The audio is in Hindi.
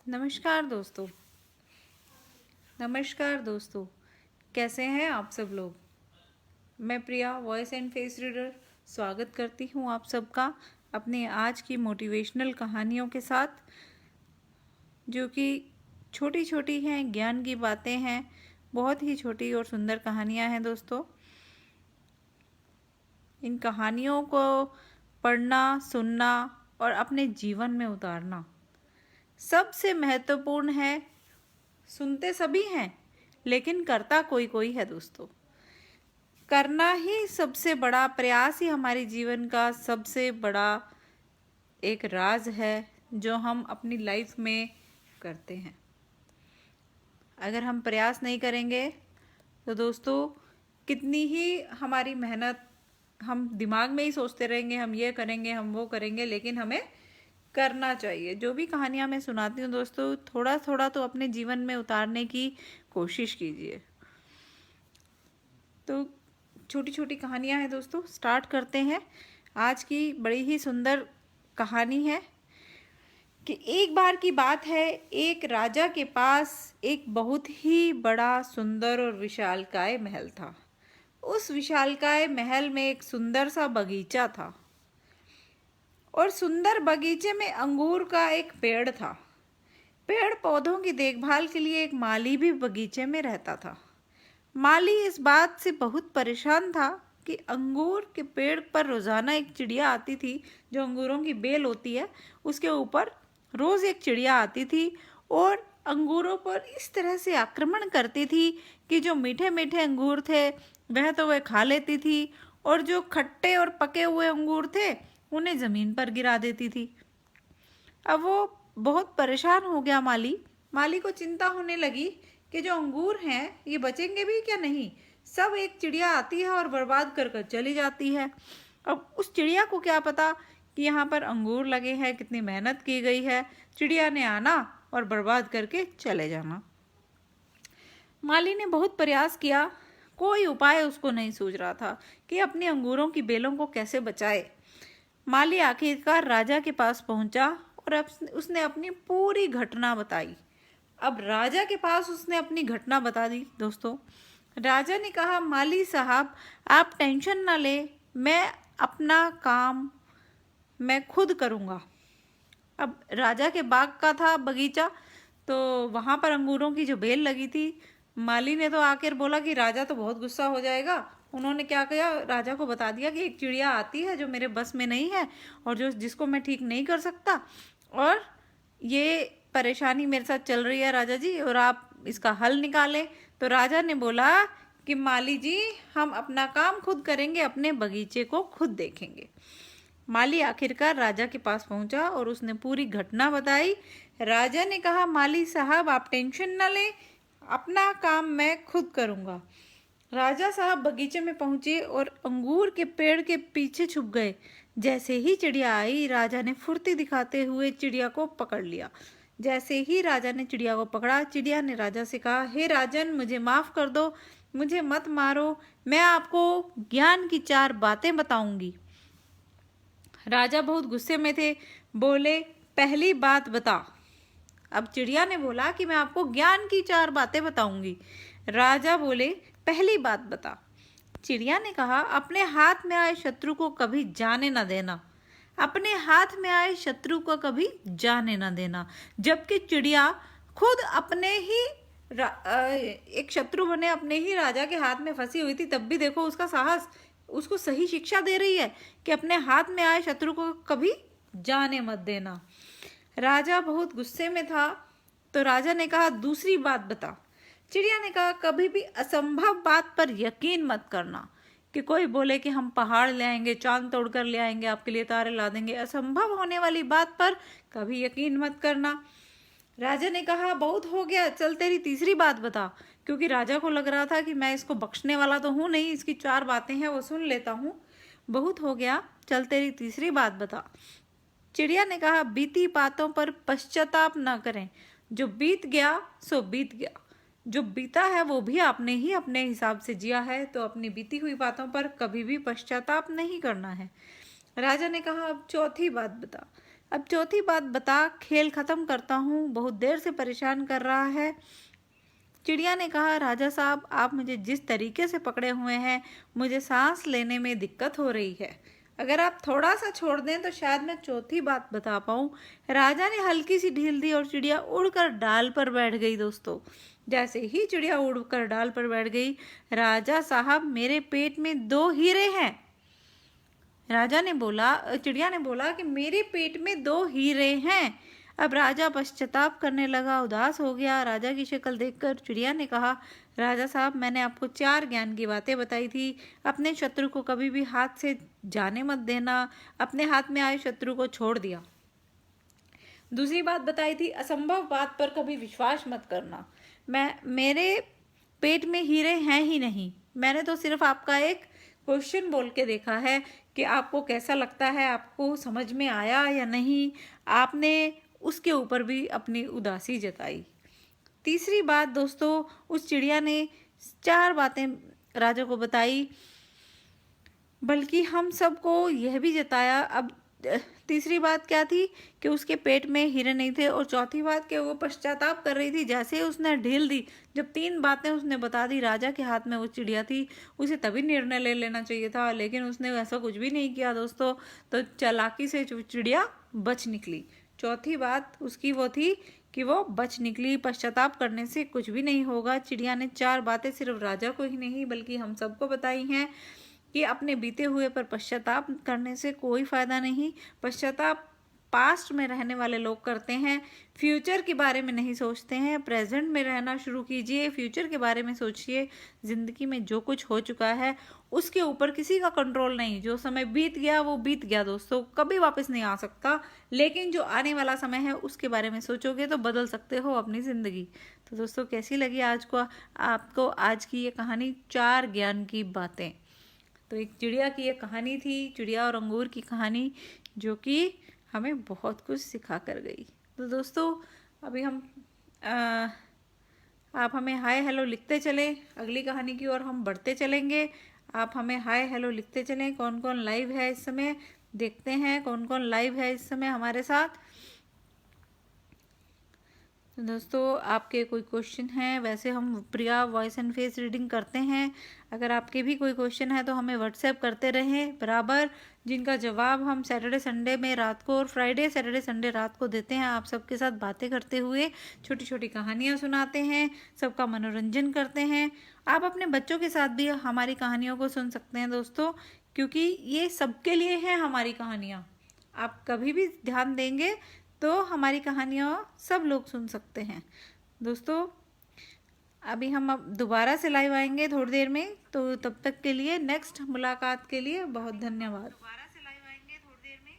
नमस्कार दोस्तों। कैसे हैं आप सब लोग। मैं प्रिया वॉइस एंड फेस रीडर स्वागत करती हूं आप सबका अपने आज की मोटिवेशनल कहानियों के साथ, जो कि छोटी छोटी हैं, ज्ञान की बातें हैं, बहुत ही छोटी और सुंदर कहानियां हैं दोस्तों। इन कहानियों को पढ़ना, सुनना और अपने जीवन में उतारना सबसे महत्वपूर्ण है। सुनते सभी हैं लेकिन करता कोई कोई है दोस्तों। करना ही सबसे बड़ा प्रयास ही हमारे जीवन का सबसे बड़ा एक राज है जो हम अपनी लाइफ में करते हैं। अगर हम प्रयास नहीं करेंगे तो दोस्तों कितनी ही हमारी मेहनत, हम दिमाग में ही सोचते रहेंगे हम ये करेंगे हम वो करेंगे, लेकिन हमें करना चाहिए। जो भी कहानियाँ मैं सुनाती हूँ दोस्तों, थोड़ा थोड़ा तो अपने जीवन में उतारने की कोशिश कीजिए। तो छोटी छोटी कहानियाँ हैं दोस्तों, स्टार्ट करते हैं। आज की बड़ी ही सुंदर कहानी है कि एक बार की बात है, एक राजा के पास एक बहुत ही बड़ा, सुंदर और विशालकाय महल था। उस विशालकाय महल में एक सुंदर सा बगीचा था और सुंदर बगीचे में अंगूर का एक पेड़ था। पेड़ पौधों की देखभाल के लिए एक माली भी बगीचे में रहता था। माली इस बात से बहुत परेशान था कि अंगूर के पेड़ पर रोजाना एक चिड़िया आती थी। जो अंगूरों की बेल होती है उसके ऊपर रोज एक चिड़िया आती थी और अंगूरों पर इस तरह से आक्रमण करती थी कि जो मीठे मीठे अंगूर थे वह तो वह खा लेती थी और जो खट्टे और पके हुए अंगूर थे उन्हें जमीन पर गिरा देती थी। अब वो बहुत परेशान हो गया। माली को चिंता होने लगी कि जो अंगूर हैं ये बचेंगे भी क्या नहीं। सब एक चिड़िया आती है और बर्बाद कर कर चली जाती है। अब उस चिड़िया को क्या पता कि यहाँ पर अंगूर लगे हैं, कितनी मेहनत की गई है। चिड़िया ने आना और बर्बाद करके चले जाना। माली ने बहुत प्रयास किया, कोई उपाय उसको नहीं सूझ रहा था कि अपनी अंगूरों की बेलों को कैसे बचाए। माली आखिरकार राजा के पास पहुंचा और उसने अपनी पूरी घटना बताई। अब राजा के पास उसने अपनी घटना बता दी दोस्तों। राजा ने कहा, माली साहब आप टेंशन ना ले, मैं अपना काम मैं खुद करूँगा। अब राजा के बाग का था बगीचा, तो वहाँ पर अंगूरों की जो बेल लगी थी, माली ने तो आकर बोला कि राजा तो बहुत गुस्सा हो जाएगा। उन्होंने क्या किया, राजा को बता दिया कि एक चिड़िया आती है जो मेरे बस में नहीं है और जिसको मैं ठीक नहीं कर सकता, और ये परेशानी मेरे साथ चल रही है राजा जी, और आप इसका हल निकालें। तो राजा ने बोला कि माली जी हम अपना काम खुद करेंगे, अपने बगीचे को खुद देखेंगे। माली आखिरकार राजा के पास पहुंचा और उसने पूरी घटना बताई। राजा ने कहा, माली साहब आप टेंशन न लें, अपना काम मैं खुद करूंगा। राजा साहब बगीचे में पहुंचे और अंगूर के पेड़ के पीछे छुप गए। जैसे ही चिड़िया आई, राजा ने फुर्ती दिखाते हुए चिड़िया को पकड़ लिया। जैसे ही राजा ने चिड़िया को पकड़ा, चिड़िया ने राजा से कहा, हे राजन मुझे माफ कर दो, मुझे मत मारो, मैं आपको ज्ञान की 4 बातें बताऊंगी। राजा बहुत गुस्से में थे, बोले पहली बात बता। अब चिड़िया ने बोला कि मैं आपको ज्ञान की 4 बातें बताऊंगी। राजा बोले पहली बात बता। चिड़िया ने कहा, अपने हाथ में आए शत्रु को कभी जाने न देना। अपने हाथ में आए शत्रु को कभी जाने न देना। जबकि चिड़िया खुद अपने ही एक शत्रु बने अपने ही राजा के हाथ में फंसी हुई थी, तब भी देखो उसका साहस, उसको सही शिक्षा दे रही है कि अपने हाथ में आए शत्रु को कभी जाने मत देना। राजा बहुत गुस्से में था, तो राजा ने कहा दूसरी बात बता। चिड़िया ने कहा, कभी भी असंभव बात पर यकीन मत करना, कि कोई बोले कि हम पहाड़ ले आएंगे, चांद तोड़कर ले आएंगे, आपके लिए तारे ला देंगे, असंभव होने वाली बात पर कभी यकीन मत करना। राजा ने कहा, बहुत हो गया, चल तेरी तीसरी बात बता। क्योंकि राजा को लग रहा था कि मैं इसको बख्शने वाला तो हूँ नहीं, इसकी 4 बातें हैं वो सुन लेता हूँ, बहुत हो गया, चल तेरी तीसरी बात बता। चिड़िया ने कहा, बीती बातों पर पश्चाताप न करें, जो बीत गया सो बीत गया, जो बीता है वो भी आपने ही अपने हिसाब से जिया है, तो अपनी बीती हुई बातों पर कभी भी पश्चाताप नहीं करना है। राजा ने कहा, अब चौथी बात बता। अब चौथी बात बता, खेल खत्म करता हूँ, बहुत देर से परेशान कर रहा है। चिड़िया ने कहा, राजा साहब आप मुझे जिस तरीके से पकड़े हुए हैं, मुझे सांस लेने में दिक्कत हो रही है। अगर आप थोड़ा सा छोड़ दें तो शायद मैं चौथी बात बता पाऊँ। राजा ने हल्की सी ढील दी और चिड़िया उड़कर डाल पर बैठ गई। दोस्तों, जैसे ही चिड़िया उड़कर डाल पर बैठ गई, राजा साहब मेरे पेट में 2 हीरे हैं। चिड़िया ने बोला कि मेरे पेट में 2 हीरे हैं। अब राजा पश्चाताप करने लगा, उदास हो गया। राजा की शक्ल देखकर चिड़िया ने कहा, राजा साहब मैंने आपको 4 ज्ञान की बातें बताई थी। अपने शत्रु को कभी भी हाथ से जाने मत देना, अपने हाथ में आए शत्रु को छोड़ दिया। दूसरी बात बताई थी, असंभव बात पर कभी विश्वास मत करना। मेरे पेट में हीरे हैं ही नहीं, मैंने तो सिर्फ आपका एक क्वेश्चन बोल के देखा है कि आपको कैसा लगता है, आपको समझ में आया या नहीं। आपने उसके ऊपर भी अपनी उदासी जताई। तीसरी बात दोस्तों, उस चिड़िया ने 4 बातें राजा को बताई, बल्कि हम सबको यह भी जताया। अब तीसरी बात क्या थी कि उसके पेट में हीरे नहीं थे, और चौथी बात कि वो पश्चाताप कर रही थी। जैसे ही उसने ढील दी, जब 3 बातें उसने बता दी, राजा के हाथ में वो चिड़िया थी, उसे तभी निर्णय ले लेना चाहिए था, लेकिन उसने ऐसा कुछ भी नहीं किया दोस्तों। तो चालाकी से चिड़िया बच निकली। चौथी बात उसकी वो थी कि वो बच निकली। पश्चाताप करने से कुछ भी नहीं होगा। चिड़िया ने 4 बातें सिर्फ राजा को ही नहीं बल्कि हम सबको बताई हैं कि अपने बीते हुए पर पश्चाताप करने से कोई फ़ायदा नहीं। पश्चाताप पास्ट में रहने वाले लोग करते हैं, फ्यूचर के बारे में नहीं सोचते हैं। प्रेजेंट में रहना शुरू कीजिए, फ्यूचर के बारे में सोचिए। ज़िंदगी में जो कुछ हो चुका है उसके ऊपर किसी का कंट्रोल नहीं। जो समय बीत गया वो बीत गया दोस्तों, कभी वापस नहीं आ सकता। लेकिन जो आने वाला समय है उसके बारे में सोचोगे तो बदल सकते हो अपनी ज़िंदगी। तो दोस्तों, कैसी लगी आपको आज की ये कहानी 4 ज्ञान की बातें। तो एक चिड़िया की ये कहानी थी, चिड़िया और अंगूर की कहानी, जो कि हमें बहुत कुछ सिखा कर गई। तो दोस्तों, अभी आप हमें हाय हेलो लिखते चलें, अगली कहानी की ओर हम बढ़ते चलेंगे। आप हमें हाय हेलो लिखते चलें। कौन कौन लाइव है इस समय, देखते हैं कौन कौन लाइव है इस समय हमारे साथ। तो दोस्तों, आपके कोई क्वेश्चन हैं, वैसे हम प्रिया वॉइस एंड फेस रीडिंग करते हैं। अगर आपके भी कोई क्वेश्चन है तो हमें व्हाट्सएप करते रहें बराबर, जिनका जवाब हम सैटरडे संडे में रात को और फ्राइडे सैटरडे संडे रात को देते हैं। आप सबके साथ बातें करते हुए छोटी छोटी कहानियाँ सुनाते हैं, सबका मनोरंजन करते हैं। आप अपने बच्चों के साथ भी हमारी कहानियों को सुन सकते हैं दोस्तों, क्योंकि ये सबके लिए है हमारी कहानियाँ। आप कभी भी ध्यान देंगे तो हमारी कहानियाँ सब लोग सुन सकते हैं। दोस्तों, अभी हम अब दोबारा से लाइव आएंगे थोड़ी देर में, तो तब तक के लिए नेक्स्ट मुलाकात के लिए बहुत धन्यवाद।